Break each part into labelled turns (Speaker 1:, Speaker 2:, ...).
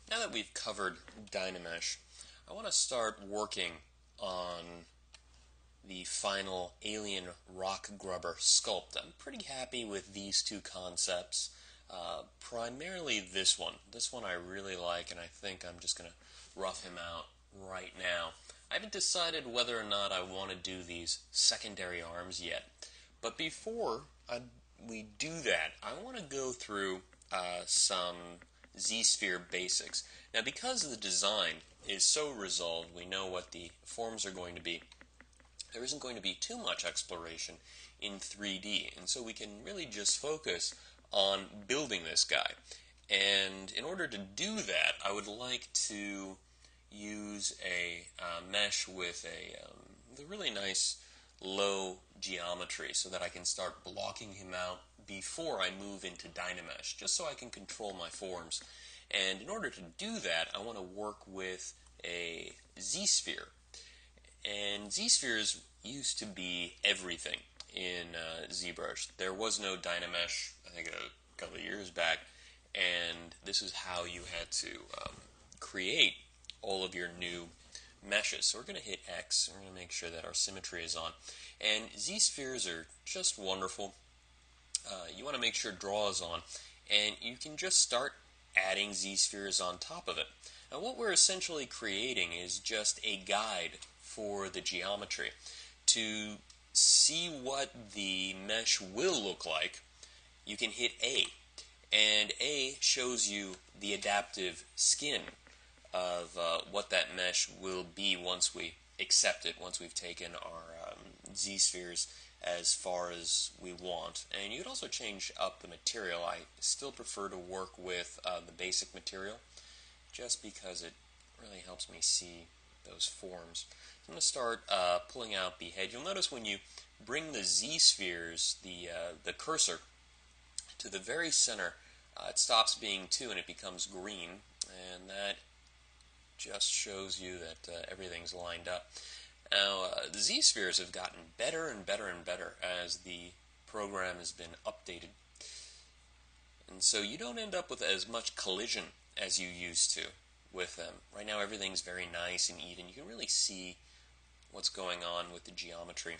Speaker 1: Now that we've covered Dynamesh, I want to start working on the final alien rock grubber sculpt. I'm pretty happy with these two concepts. Primarily this one. This one I really like, and I think I'm just going to rough him out right now. I haven't decided whether or not I want to do these secondary arms yet. But before we do that, I want to go through some Zsphere basics. Now, because the design is so resolved, we know what the forms are going to be. There isn't going to be too much exploration in 3D, and so we can really just focus on building this guy. And in order to do that, I would like to use a mesh with a really nice low geometry so that I can start blocking him out before I move into Dynamesh, just so I can control my forms. And in order to do that, I want to work with a Z-sphere. And Z-spheres used to be everything in ZBrush. There was no Dynamesh, I think a couple of years back, and this is how you had to create all of your new meshes. So we're going to hit X, and we're going to make sure that our symmetry is on. And Z-spheres are just wonderful. You want to make sure draw is on, and you can just start adding Z-spheres on top of it. Now what we're essentially creating is just a guide for the geometry. To see what the mesh will look like, you can hit A, and A shows you the adaptive skin of what that mesh will be once we accept it, once we've taken our Z-spheres as far as we want. And you could also change up the material. I still prefer to work with the basic material, just because it really helps me see those forms. I'm going to start pulling out the head. You'll notice when you bring the Z-spheres, the cursor, to the very center, it stops being 2 and it becomes green, and that just shows you that everything's lined up. Now, the Z-spheres have gotten better and better and better as the program has been updated. And so you don't end up with as much collision as you used to with them. Right now everything's very nice and even. You can really see what's going on with the geometry.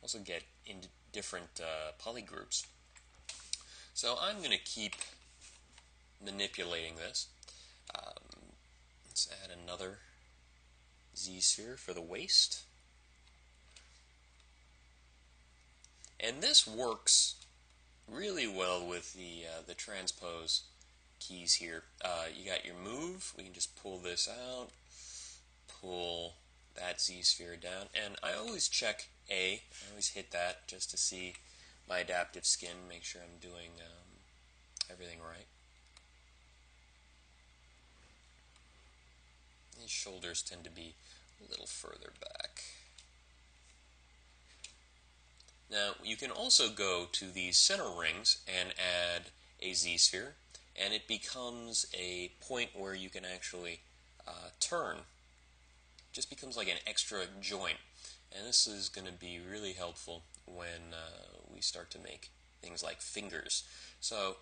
Speaker 1: Also get into different polygroups. So I'm going to keep manipulating this. Let's add another Z-sphere for the waist. And this works really well with the transpose keys here. You got your move. We can just pull this out, pull that Z-sphere down, and I always check A. I always hit that just to see my adaptive skin, make sure I'm doing everything right. These shoulders tend to be a little further back. Now, you can also go to these center rings and add a Z-sphere, and it becomes a point where you can actually turn. It just becomes like an extra joint, and this is going to be really helpful when we start to make things like fingers. So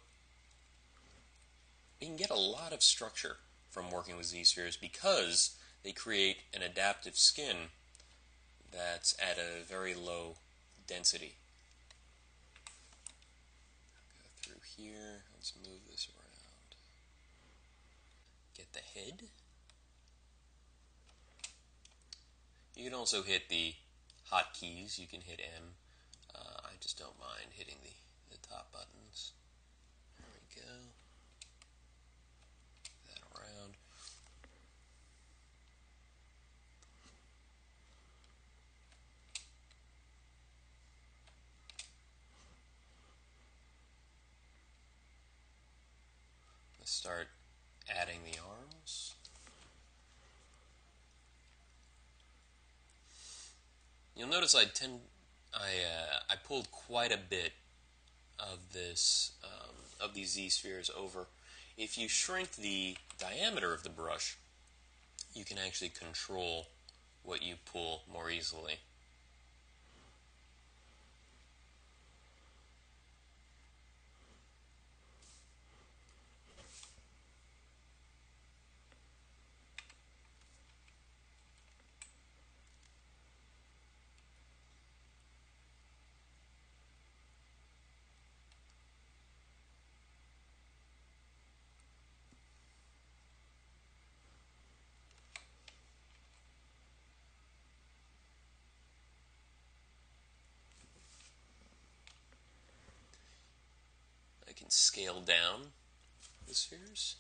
Speaker 1: you can get a lot of structure from working with Z-spheres because they create an adaptive skin that's at a very low density. Go through here. Let's move this around. Get the head. You can also hit the hotkeys. You can hit M. I just don't mind hitting the top buttons. There we go. That around. Let's start adding the arms. You'll notice I pulled quite a bit of this of these Z-spheres over. If you shrink the diameter of the brush, you can actually control what you pull more easily. can scale down the spheres.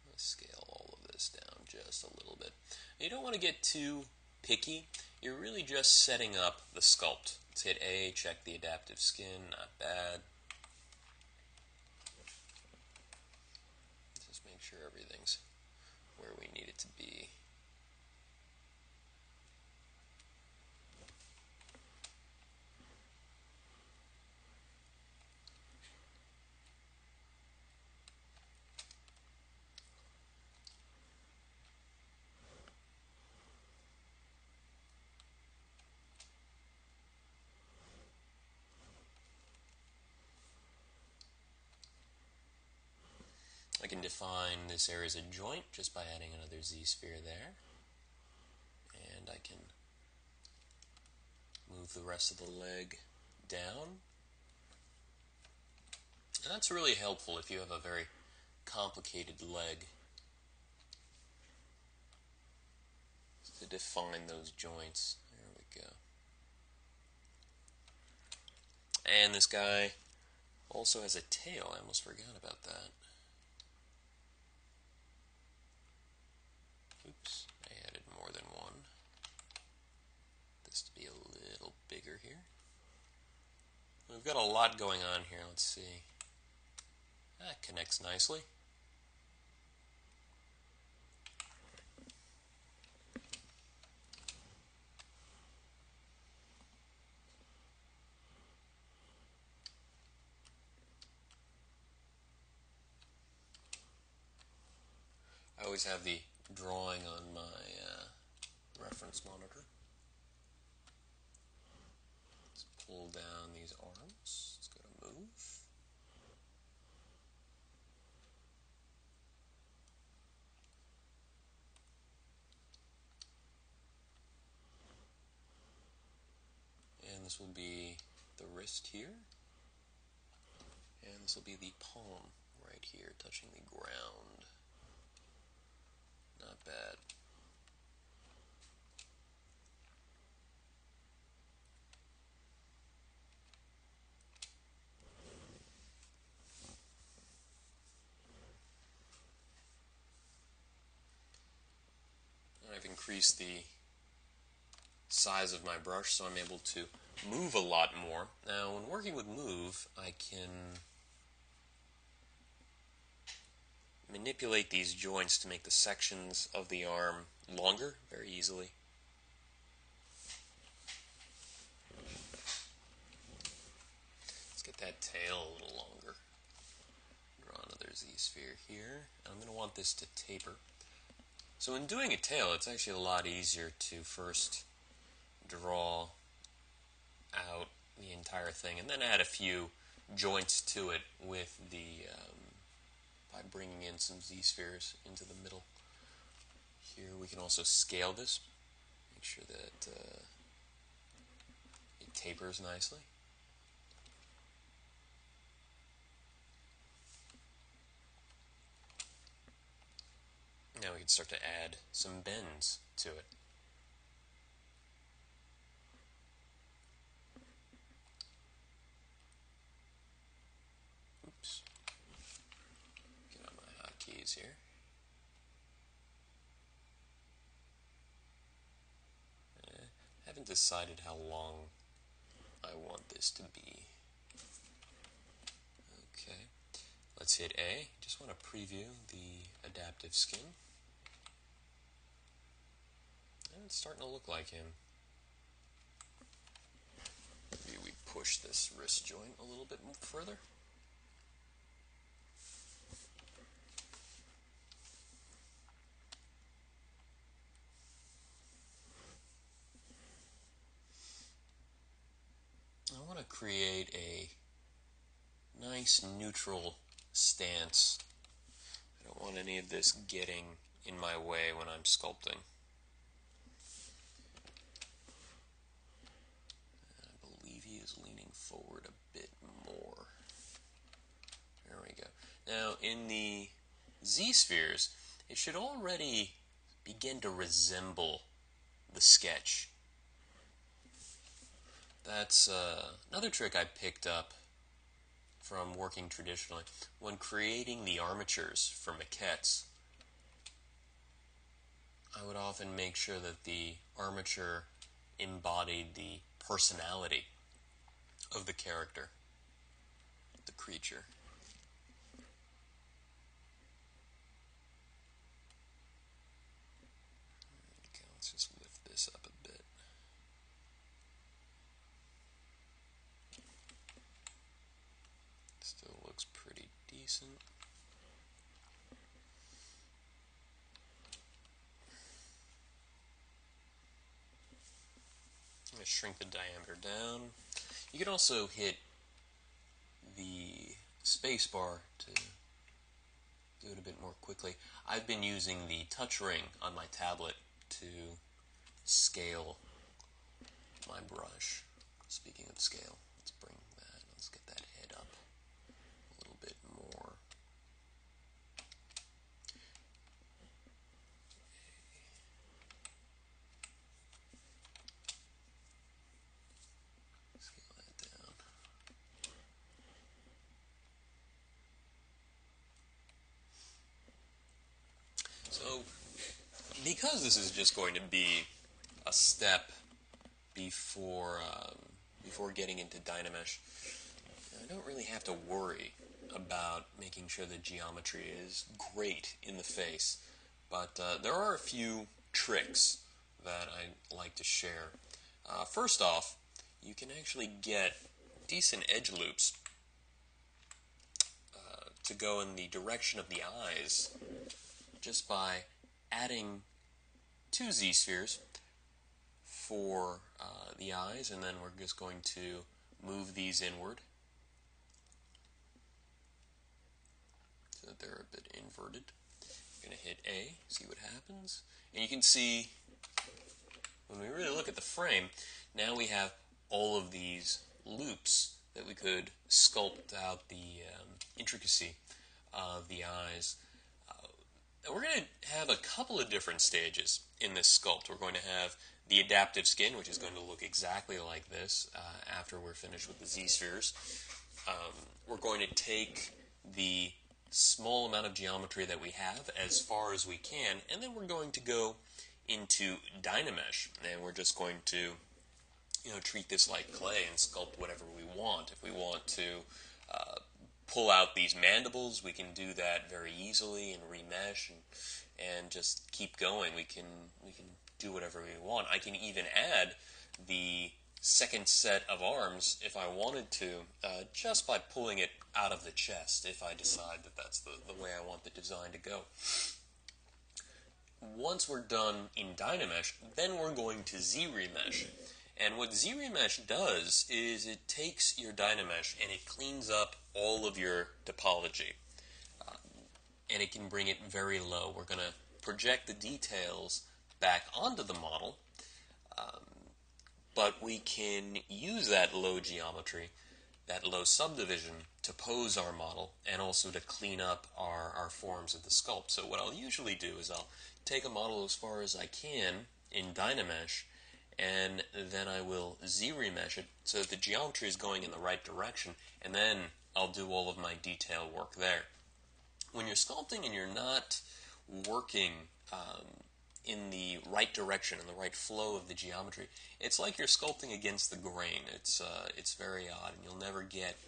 Speaker 1: Let's scale all of this down just a little bit. You don't want to get too picky. You're really just setting up the sculpt. Let's hit A, check the adaptive skin, not bad. Just make sure everything's where we need it to be. I can define this area as a joint just by adding another Z-sphere there. And I can move the rest of the leg down. And that's really helpful if you have a very complicated leg to define those joints. There we go. And this guy also has a tail. I almost forgot about that. Oops, I added more than one. This to be a little bigger here. We've got a lot going on here. Let's see. That connects nicely. I always have the drawing on my reference monitor. Let's pull down these arms. Let's go to move. And this will be the wrist here. And this will be the palm right here, touching the ground. Not bad. I've increased the size of my brush so I'm able to move a lot more. Now, when working with move, I can manipulate these joints to make the sections of the arm longer very easily. Let's get that tail a little longer. Draw another Z-sphere here. I'm going to want this to taper. So in doing a tail, it's actually a lot easier to first draw out the entire thing and then add a few joints to it with the by bringing in some Z-spheres into the middle. Here we can also scale this, make sure that it tapers nicely. Now we can start to add some bends to it. Oops. Get on my hotkeys here. Haven't decided how long I want this to be. Okay, let's hit A. Just want to preview the adaptive skin. And it's starting to look like him. Maybe we push this wrist joint a little bit further. I want to create a nice neutral stance. I don't want any of this getting in my way when I'm sculpting. I believe he is leaning forward a bit more. There we go. Now in the Z-spheres, it should already begin to resemble the sketch. That's another trick I picked up from working traditionally. When creating the armatures for maquettes, I would often make sure that the armature embodied the personality of the character, the creature. Okay, let's just lift this up a bit. Still looks pretty decent. I'm going to shrink the diameter down. You can also hit the space bar to do it a bit more quickly. I've been using the touch ring on my tablet to scale my brush. Speaking of scale, let's get that head up a little bit more. Scale that down. So, because this is just going to be a step before getting into Dynamesh, I don't really have to worry about making sure the geometry is great in the face. But there are a few tricks that I like to share. First off, you can actually get decent edge loops to go in the direction of the eyes just by adding 2 Z-spheres for the eyes, and then we're just going to move these inward so that they're a bit inverted. I'm going to hit A, see what happens. And you can see, when we really look at the frame, now we have all of these loops that we could sculpt out the intricacy of the eyes. We're going to have a couple of different stages in this sculpt. We're going to have the adaptive skin, which is going to look exactly like this after we're finished with the Z-spheres. We're going to take the small amount of geometry that we have as far as we can, and then we're going to go into Dynamesh, and we're just going to treat this like clay and sculpt whatever we want. If we want to pull out these mandibles, we can do that very easily and remesh and just keep going. We can do whatever we want. I can even add the second set of arms if I wanted to, just by pulling it out of the chest if I decide that that's the way I want the design to go. Once we're done in Dynamesh, then we're going to Z-remesh. And what Z-remesh does is it takes your Dynamesh and it cleans up all of your topology. And it can bring it very low. We're going to project the details back onto the model, but we can use that low geometry, that low subdivision, to pose our model and also to clean up our forms of the sculpt. So what I'll usually do is I'll take a model as far as I can in Dynamesh, and then I will Z-remesh it so that the geometry is going in the right direction, and then I'll do all of my detail work there. When you're sculpting and you're not working in the right direction, in the right flow of the geometry, it's like you're sculpting against the grain. It's very odd, and you'll never get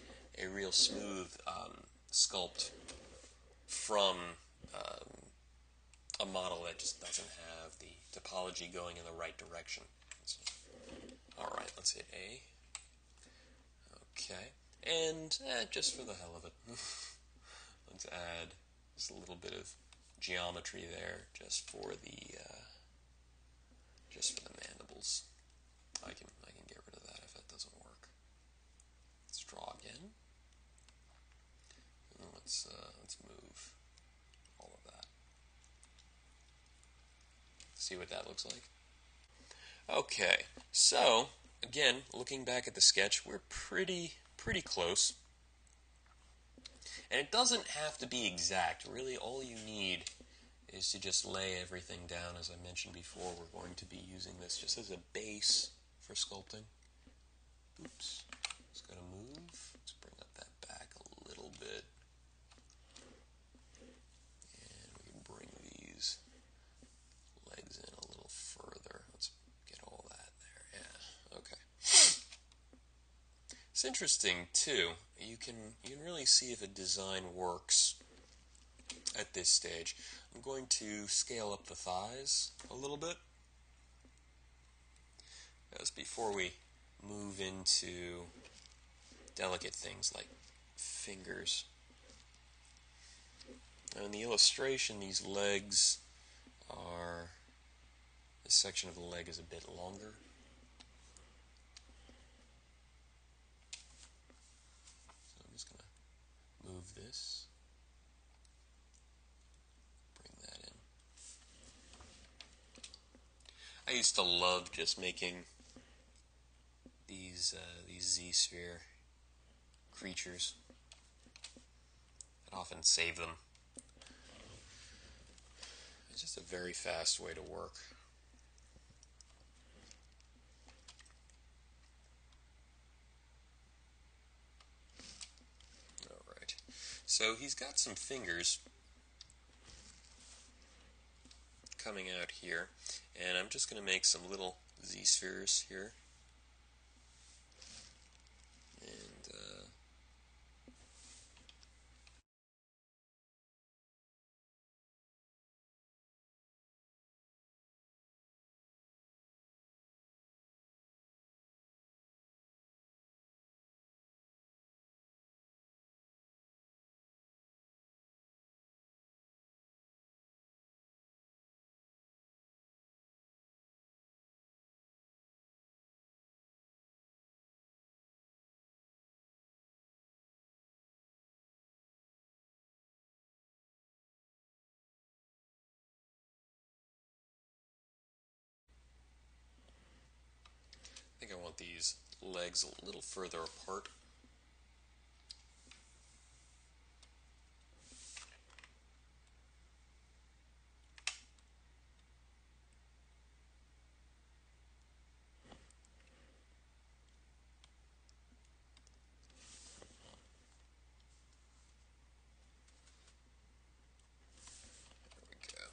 Speaker 1: a real smooth sculpt from a model that just doesn't have the topology going in the right direction. Alright, let's hit A. Okay, and just for the hell of it, let's add just a little bit of geometry there, just for the mandibles. I can get rid of that if that doesn't work. Let's draw again, and let's move all of that. See what that looks like. Okay, so again, looking back at the sketch, we're pretty close. And it doesn't have to be exact. Really, all you need is to just lay everything down. As I mentioned before, we're going to be using this just as a base for sculpting. Oops. Just got to move. Let's bring up that back a It's interesting too. You can really see if a design works at this stage. I'm going to scale up the thighs a little bit. Just before we move into delicate things like fingers. Now in the illustration, these legs are, this section of the leg is a bit longer. So I'm just going to move this, bring that in. I used to love just making these Zsphere creatures. I'd often save them. It's just a very fast way to work. Alright, so he's got some fingers coming out here, and I'm just going to make some little Z-spheres here. And I think I want these legs a little further apart. There we go.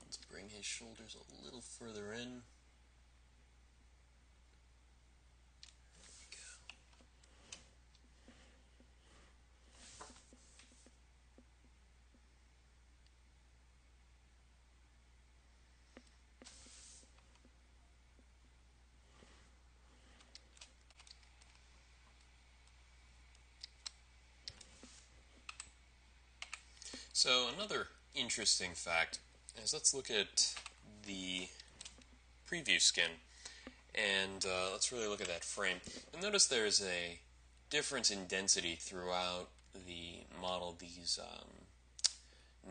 Speaker 1: Let's bring his shoulders a little further in. So another interesting fact is, let's look at the preview skin, and let's really look at that frame. You'll notice there's a difference in density throughout the model. These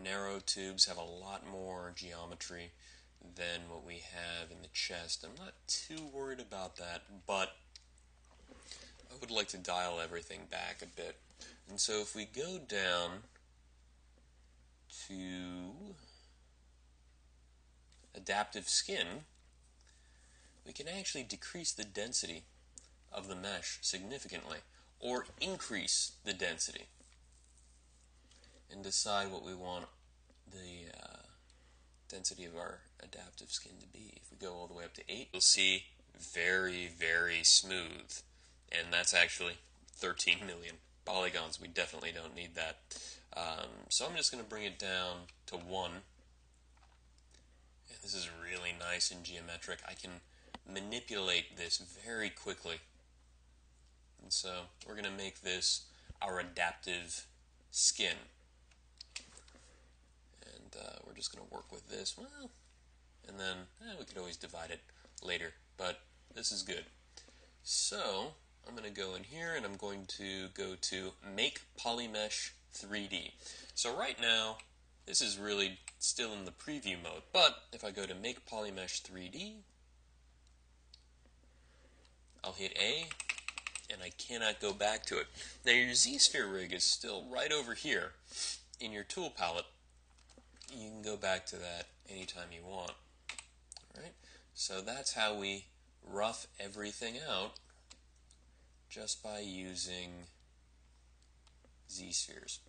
Speaker 1: narrow tubes have a lot more geometry than what we have in the chest. I'm not too worried about that, but I would like to dial everything back a bit. And so if we go down to adaptive skin, we can actually decrease the density of the mesh significantly, or increase the density, and decide what we want the density of our adaptive skin to be. If we go all the way up to 8, you'll see very, very smooth, and that's actually 13 million polygons. We definitely don't need that. So I'm just going to bring it down to 1. And this is really nice and geometric. I can manipulate this very quickly. And so we're going to make this our adaptive skin. And we're just going to work with this. Well, and then we could always divide it later, but this is good. So I'm going to go in here and I'm going to go to Make Polymesh 3D. So right now, this is really still in the preview mode, but if I go to Make Polymesh 3D, I'll hit A, and I cannot go back to it. Now your Z-Sphere rig is still right over here in your tool palette. You can go back to that anytime you want. Alright, so that's how we rough everything out just by using Z-spheres.